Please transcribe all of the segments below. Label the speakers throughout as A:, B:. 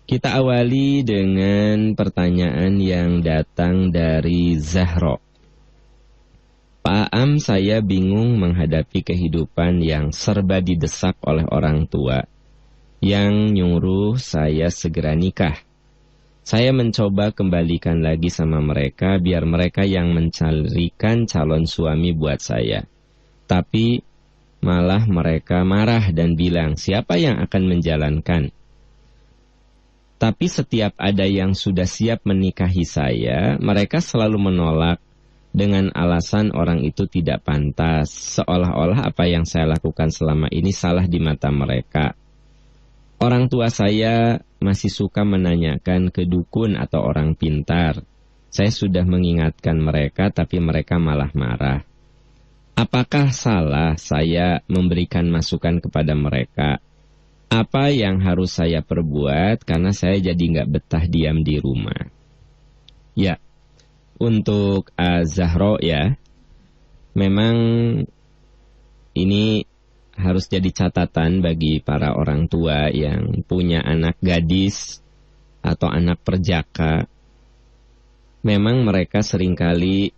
A: Kita awali dengan pertanyaan yang datang dari Zahro. Pak Am, saya bingung menghadapi kehidupan yang serba didesak oleh orang tua yang nyuruh saya segera nikah. Saya mencoba kembalikan lagi sama mereka biar mereka yang mencarikan calon suami buat saya. Tapi malah mereka marah dan bilang, siapa yang akan menjalankan? Tapi setiap ada yang sudah siap menikahi saya, mereka selalu menolak dengan alasan orang itu tidak pantas. Seolah-olah apa yang saya lakukan selama ini salah di mata mereka. Orang tua saya masih suka menanyakan ke dukun atau orang pintar. Saya sudah mengingatkan mereka, tapi mereka malah marah. Apakah salah saya memberikan masukan kepada mereka? Apa yang harus saya perbuat karena saya jadi nggak betah diam di rumah? Ya, untuk Zahro ya, memang ini harus jadi catatan bagi para orang tua yang punya anak gadis atau anak perjaka. Memang mereka seringkali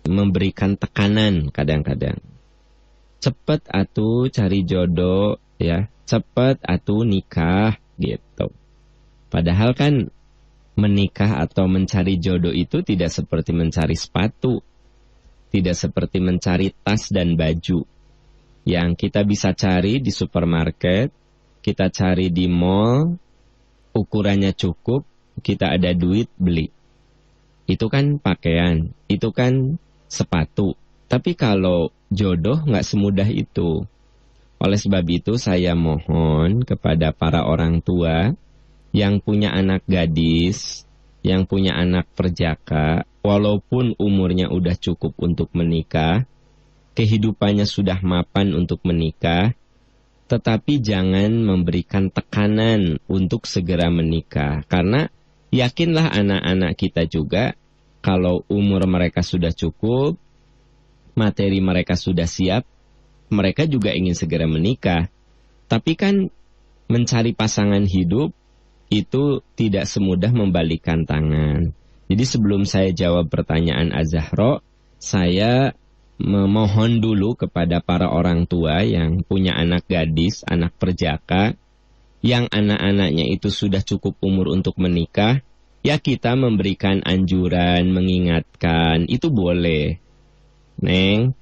A: memberikan tekanan kadang-kadang. Cepet atuh cari jodoh ya. Cepat atuh nikah gitu. Padahal kan menikah atau mencari jodoh itu tidak seperti mencari sepatu. Tidak seperti mencari tas dan baju. Yang kita bisa cari di supermarket, kita cari di mall, ukurannya cukup, kita ada duit beli. Itu kan pakaian, itu kan sepatu. Tapi kalau jodoh nggak semudah itu. Oleh sebab itu saya mohon kepada para orang tua yang punya anak gadis, yang punya anak perjaka, walaupun umurnya udah cukup untuk menikah, kehidupannya sudah mapan untuk menikah, tetapi jangan memberikan tekanan untuk segera menikah. Karena yakinlah anak-anak kita juga, kalau umur mereka sudah cukup, materi mereka sudah siap, mereka juga ingin segera menikah. Tapi kan mencari pasangan hidup itu tidak semudah membalikkan tangan. Jadi sebelum saya jawab pertanyaan Az-Zahro, saya memohon dulu kepada para orang tua yang punya anak gadis, anak perjaka, yang anak-anaknya itu sudah cukup umur untuk menikah, ya kita memberikan anjuran, mengingatkan, itu boleh. Neng,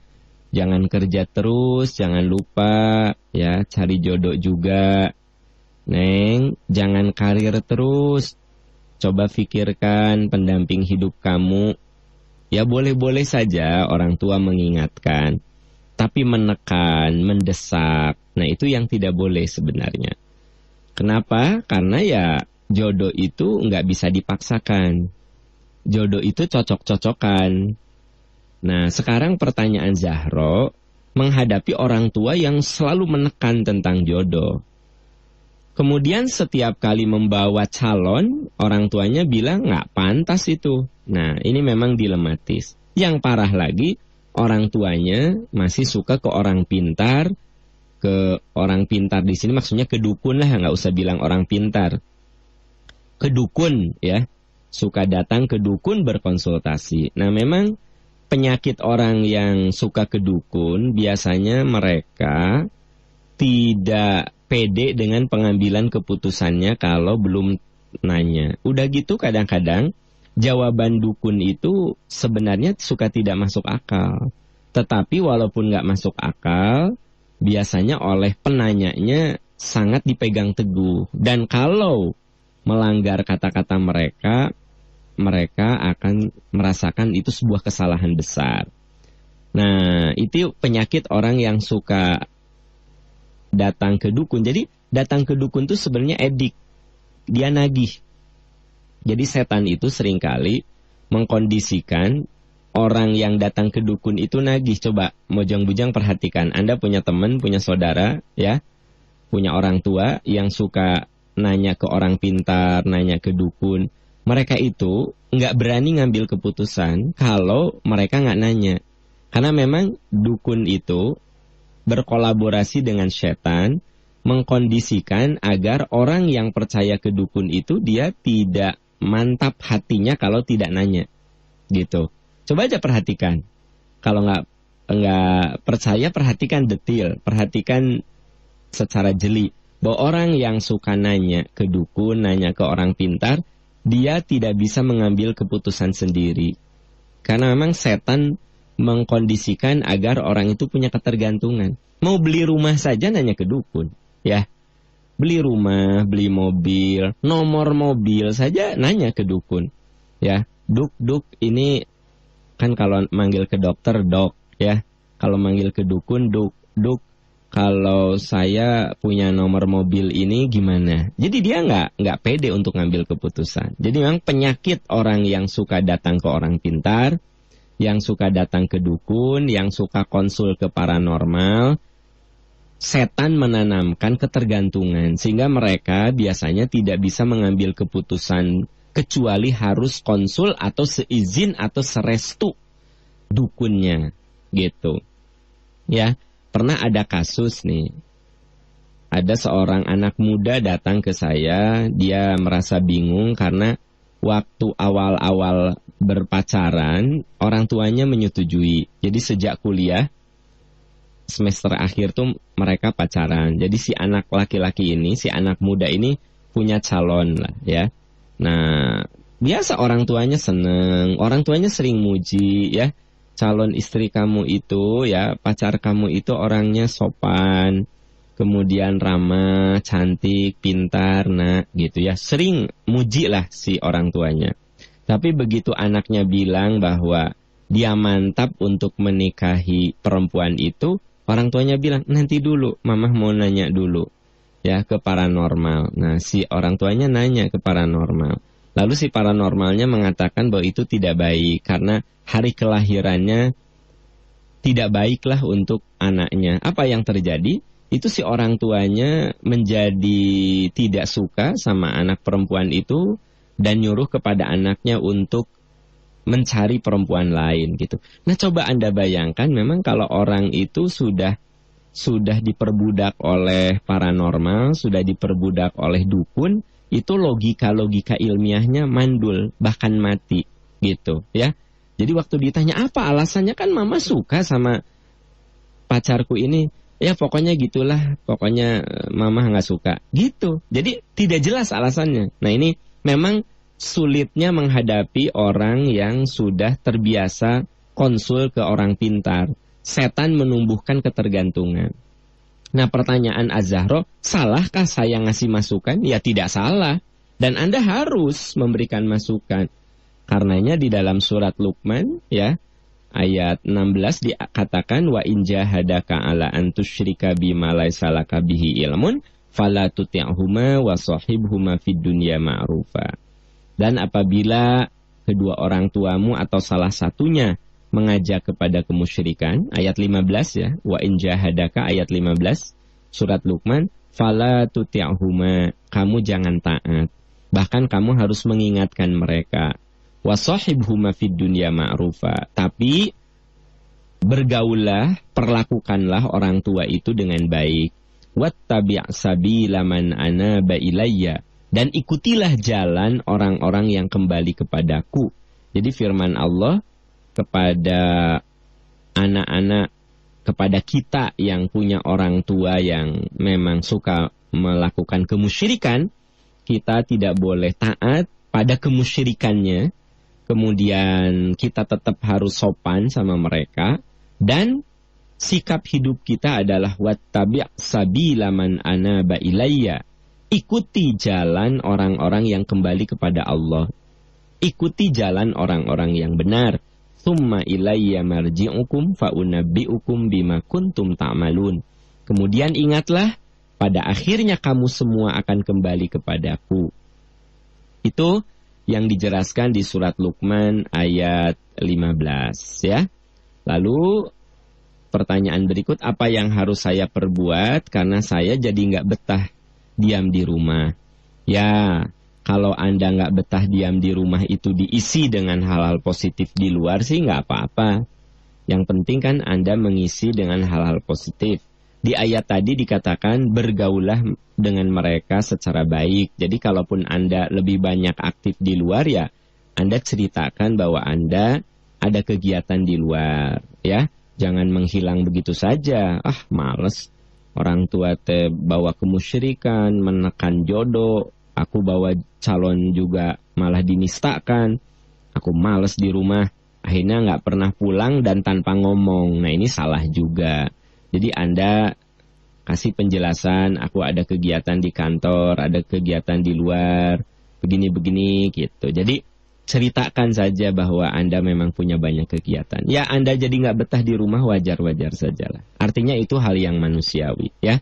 A: jangan kerja terus, jangan lupa ya cari jodoh juga. Neng, jangan karir terus. Coba pikirkan pendamping hidup kamu. Ya boleh-boleh saja orang tua mengingatkan. Tapi menekan, mendesak. Nah itu yang tidak boleh sebenarnya. Kenapa? Karena ya jodoh itu nggak bisa dipaksakan. Jodoh itu cocok-cocokan. Nah, sekarang pertanyaan Zahro, menghadapi orang tua yang selalu menekan tentang jodoh. Kemudian setiap kali membawa calon, orang tuanya bilang nggak pantas itu. Nah, ini memang dilematis. Yang parah lagi, orang tuanya masih suka ke orang pintar. Ke orang pintar di sini maksudnya ke dukun lah, nggak usah bilang orang pintar. Ke dukun ya, suka datang ke dukun berkonsultasi. Nah, memang penyakit orang yang suka ke dukun, biasanya mereka tidak pede dengan pengambilan keputusannya kalau belum nanya. Udah gitu kadang-kadang jawaban dukun itu sebenarnya suka tidak masuk akal. Tetapi walaupun nggak masuk akal, biasanya oleh penanyanya sangat dipegang teguh. Dan kalau melanggar kata-kata mereka, mereka akan merasakan itu sebuah kesalahan besar. Nah, itu penyakit orang yang suka datang ke dukun. Jadi, datang ke dukun itu sebenarnya edik. Dia nagih. Jadi, setan itu seringkali mengkondisikan orang yang datang ke dukun itu nagih. Coba, mojang-bujang perhatikan. Anda punya teman, punya saudara, ya, punya orang tua yang suka nanya ke orang pintar, nanya ke dukun. Mereka itu nggak berani ngambil keputusan kalau mereka nggak nanya. Karena memang dukun itu berkolaborasi dengan setan mengkondisikan agar orang yang percaya ke dukun itu dia tidak mantap hatinya kalau tidak nanya, gitu. Coba aja perhatikan. Kalau nggak percaya, perhatikan detil, perhatikan secara jeli bahwa orang yang suka nanya ke dukun, nanya ke orang pintar, dia tidak bisa mengambil keputusan sendiri. Karena memang setan mengkondisikan agar orang itu punya ketergantungan. Mau beli rumah saja nanya ke dukun, ya. Beli rumah, beli mobil, nomor mobil saja nanya ke dukun. Ya, duk ini kan kalau manggil ke dokter dok, ya. Kalau manggil ke dukun duk. Kalau saya punya nomor mobil ini gimana? Jadi dia nggak pede untuk ngambil keputusan. Jadi memang penyakit orang yang suka datang ke orang pintar, yang suka datang ke dukun, yang suka konsul ke paranormal, setan menanamkan ketergantungan sehingga mereka biasanya tidak bisa mengambil keputusan kecuali harus konsul atau seizin atau serestu dukunnya, gitu. Ya, pernah ada kasus nih. Ada seorang anak muda datang ke saya, dia merasa bingung karena waktu awal-awal berpacaran orang tuanya menyetujui. Jadi sejak kuliah semester akhir tuh mereka pacaran. Jadi si anak laki-laki ini, si anak muda ini punya calon lah ya. Nah, biasa orang tuanya seneng, orang tuanya sering muji ya. Calon istri kamu itu ya, pacar kamu itu orangnya sopan, kemudian ramah, cantik, pintar, nak gitu ya. Sering muji lah si orang tuanya. Tapi begitu anaknya bilang bahwa dia mantap untuk menikahi perempuan itu, orang tuanya bilang, nanti dulu, mamah mau nanya dulu ya ke paranormal. Nah, si orang tuanya nanya ke paranormal. Lalu si paranormalnya mengatakan bahwa itu tidak baik karena hari kelahirannya tidak baiklah untuk anaknya. Apa yang terjadi? Itu si orang tuanya menjadi tidak suka sama anak perempuan itu dan nyuruh kepada anaknya untuk mencari perempuan lain gitu. Nah, coba Anda bayangkan memang kalau orang itu sudah diperbudak oleh paranormal, sudah diperbudak oleh dukun, itu logika ilmiahnya mandul, bahkan mati gitu ya. Jadi waktu ditanya apa alasannya, kan mama suka sama pacarku ini, ya pokoknya gitulah, pokoknya mama nggak suka gitu. Jadi tidak jelas alasannya. Nah, ini memang sulitnya menghadapi orang yang sudah terbiasa konsul ke orang pintar. Setan menumbuhkan ketergantungan. Nah, pertanyaan Az-Zahra, salahkah saya ngasih masukan? Ya tidak salah. Dan Anda harus memberikan masukan. Karenanya di dalam surat Luqman ya, ayat 16 dikatakan wa in jahadaka ala an tusyrika bima laysa laka bihi ilmun fala tuti'huma wa shahibhuma fid dunya ma'rufa. Dan apabila kedua orang tuamu atau salah satunya mengajak kepada kemusyrikan, ayat 15 ya, wa in jahadaka ayat 15 surat Luqman, fala tuti'huma, kamu jangan taat, bahkan kamu harus mengingatkan mereka. Wa shahibhuma fid dunya ma'rufa, tapi bergaullah, perlakukanlah orang tua itu dengan baik. Wattabi' sabila man anaba ilayya, dan ikutilah jalan orang-orang yang kembali kepadaku. Jadi firman Allah kepada anak-anak, kepada kita yang punya orang tua yang memang suka melakukan kemusyrikan, kita tidak boleh taat pada kemusyrikannya. Kemudian kita tetap harus sopan sama mereka. Dan sikap hidup kita adalah wattabi' sabila man anaba ilayya. Ikuti jalan orang-orang yang kembali kepada Allah. Ikuti jalan orang-orang yang benar. Tsumma ilayya marji'ukum fa'unabbi'ukum bima kuntum ta'malun. Kemudian ingatlah, pada akhirnya kamu semua akan kembali kepadaku. Itu yang dijelaskan di surat Luqman ayat 15 ya. Lalu pertanyaan berikut, apa yang harus saya perbuat karena saya jadi nggak betah diam di rumah? Ya, kalau Anda nggak betah diam di rumah itu diisi dengan hal-hal positif di luar sih nggak apa-apa. Yang penting kan Anda mengisi dengan hal-hal positif. Di ayat tadi dikatakan bergaulah dengan mereka secara baik. Jadi kalaupun Anda lebih banyak aktif di luar, ya Anda ceritakan bahwa Anda ada kegiatan di luar, ya. Jangan menghilang begitu saja. Ah, males. Orang tua teh bawa kemusyrikan, menekan jodoh. Aku bawa calon juga malah dinistakan. Aku males di rumah. Akhirnya nggak pernah pulang dan tanpa ngomong. Nah, ini salah juga. Jadi Anda kasih penjelasan, aku ada kegiatan di kantor, ada kegiatan di luar, begini-begini gitu. Jadi ceritakan saja bahwa Anda memang punya banyak kegiatan. Ya, Anda jadi nggak betah di rumah, wajar-wajar sajalah. Artinya itu hal yang manusiawi, ya.